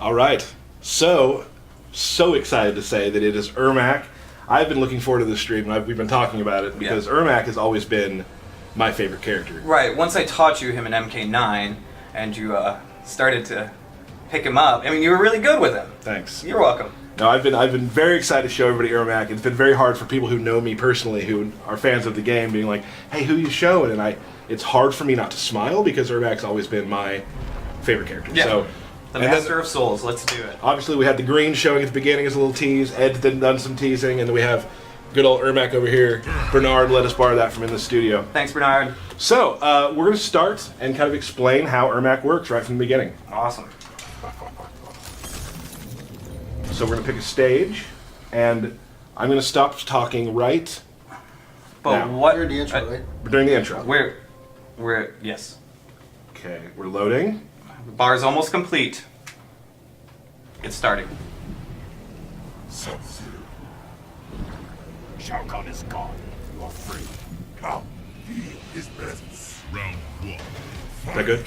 All right. So excited to say that it is Ermac. I've been looking forward to this stream, and we've been talking about it because Ermac has always been my favorite character. Right. Once I taught you him in MK9, and you started to pick him up, I mean, you were really good with him. Thanks. You're welcome. No, I've been very excited to show everybody Ermac. It's been very hard for people who know me personally, who are fans of the game, being like, "Hey, who you showing?" And it's hard for me not to smile because Ermac's always been my favorite character. Yeah. So, the Master of Souls. Let's do it. Obviously, we had the green showing at the beginning as a little tease. Ed's done some teasing, and then we have good old Ermac over here. Bernard let us borrow that from in the studio. Thanks, Bernard. So, we're going to start and kind of explain how Ermac works right from the beginning. Awesome. So we're going to pick a stage, and I'm going to stop talking right But now. what? During the intro, right? We're doing the intro. We're yes. Okay, we're loading. The bar is almost complete. It's starting. Shao Kahn is gone. You are free. Come, feel his presence. Round one. Is that good?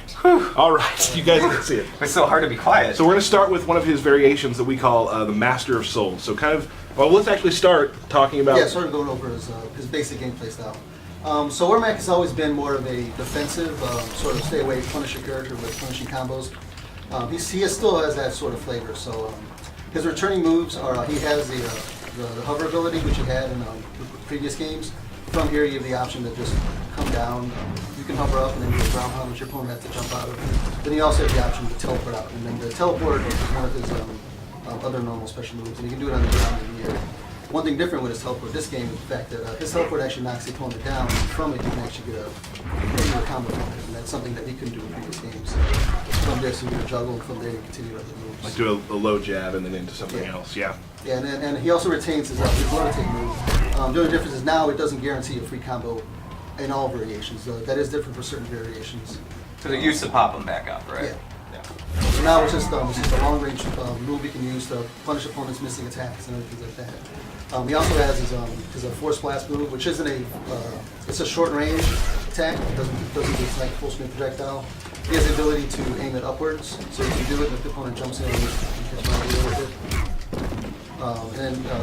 All right, you guys can see it. It's so hard to be quiet. So we're going to start with one of his variations that we call the Master of Souls. So kind of, well, let's actually start talking about... Yeah, sort of going over his basic gameplay style. So Ermac has always been more of a defensive, sort of stay away, Punisher character with punishing combos. He still has that sort of flavor. So his returning moves are, he has the hover ability, which he had in the previous games. From here, you have the option to just come down. You can hover up and then do a ground pound, which your opponent has to jump out of. Then you also have the option to teleport out. And then the teleport is one of his other normal special moves, and you can do it on the ground in the air. One thing different with his teleport this game is the fact that his teleport actually knocks the opponent down, and from it you can actually get a combo from it, and that's something that he couldn't do in previous games. From there, so you can juggle, and from there you continue other moves. Like do a low jab and then into something else, yeah. Yeah, and he also retains his rotate move. The only difference is now it doesn't guarantee a free combo in all variations. That is different for certain variations. So they used to pop them back up, right? Yeah. So now it's just a long-range move you can use to punish opponents' missing attacks and everything like that. He also has his Force Blast move, which isn't it's a short-range attack. It doesn't do like a full-screen projectile. He has the ability to aim it upwards, so you can do it if the opponent jumps in and you catch an idea with it.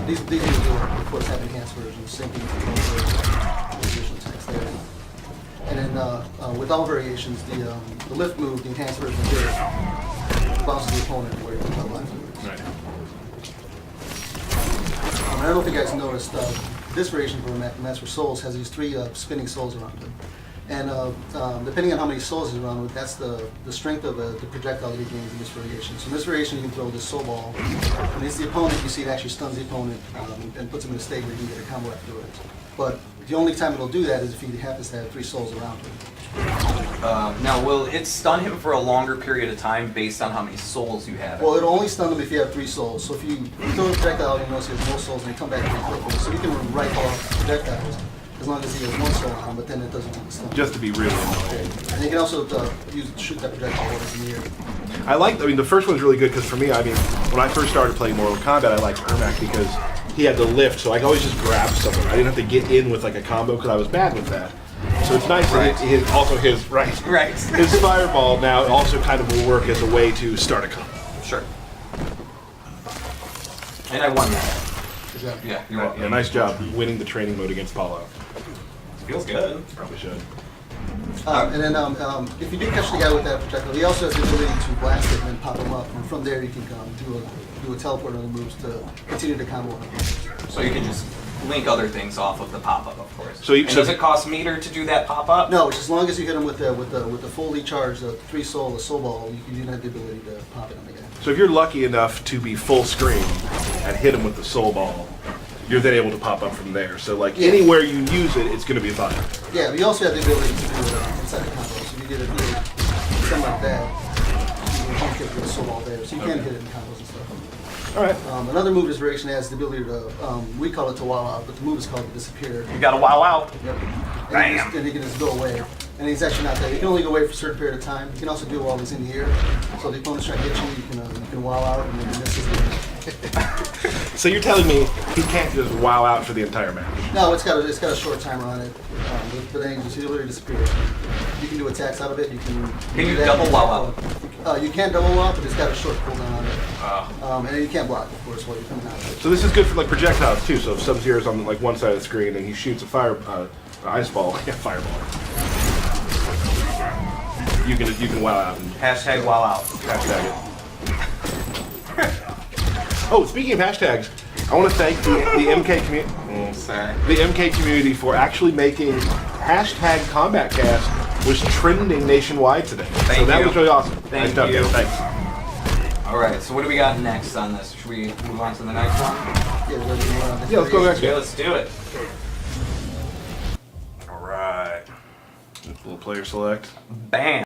These moves of course have enhanced versions, same thing with additional attacks there. And then with all variations, the lift move, the enhanced version here, bounces the opponent where you can jump afterwards. Right. I don't know if you guys noticed, this variation of Master of Souls has these 3 spinning souls around it. And depending on how many souls is around it, that's the strength of the projectile that he gains in this variation. So in this variation, you can throw this soul ball, and it's the opponent, you see it actually stuns the opponent and puts him in a state where you can get a combo afterwards. But the only time it'll do that is if he happens to have 3 souls around him. Now, will it stun him for a longer period of time based on how many souls you have? Well, it'll only stun him if you have 3 souls. So if you throw a projectile, you notice he has no souls, and they come back pretty quickly. So you can rifle off projectiles as long as he has 1 soul on him, but then it doesn't stun him. Just to be really annoying. And you can also shoot that projectile while it's in the air. The first one's really good because for me, when I first started playing Mortal Kombat, I liked Ermac because he had the lift, so I could always just grab someone. I didn't have to get in with like a combo because I was bad with that. So it's nice that his fireball now also kind of will work as a way to start a combo. Sure. And I won that. Good job. Yeah, you're welcome. Yeah, nice job winning the training mode against Paulo. Feels good. Probably should. And then if you do catch the guy with that projectile, he also has the ability to blast it and then pop him up. And from there, you can do a teleport on the moves to continue to combo him. So you can just link other things off of the pop-up, of course. So does it cost meter to do that pop-up? No, it's as long as you hit him with the fully charged 3 soul, a soul ball, you have the ability to pop it on the guy. So if you're lucky enough to be full screen and hit him with the soul ball, you're then able to pop up from there. So like anywhere you use it, it's going to be fine. Yeah, but you also have the ability to do it inside the combo. So if you did something like that, you can hit with a soul ball there. So you can hit it in combos and stuff. All right. Another move this variation has the ability to, we call it to wow out, but the move is called to disappear. You gotta wow out. Yep. Bam. And he can just go away. And he's actually not there. You can only go away for a certain period of time. You can also do it while he's in the air. So if the opponent's trying to hit you can wow out and then miss his So you're telling me he can't just wow out for the entire match? No, it's got a short timer on it. But then you just literally disappear. You can do attacks out of it. You can you double wow out? You can double wow out, but it's got a short cooldown on it. And then you can't block, of course, while you're coming out of it. So this is good for like projectiles too. So if Sub-Zero's on like one side of the screen and he shoots a ice ball, yeah, fireball. You can wow out. And Hashtag wow out. hashtag it. Oh, speaking of hashtags, I want to thank the MK community. Sorry. The MK community for actually making hashtag CombatCast was trending nationwide today. So Thank that you. was really awesome. Thank Nice job, you. guys. Thanks. All right. So what do we got next on this? Should we move on to the next one? Yeah, we're ready to move on. Yeah, let's go next. Yeah, let's do it. All right. Little player select. Bam.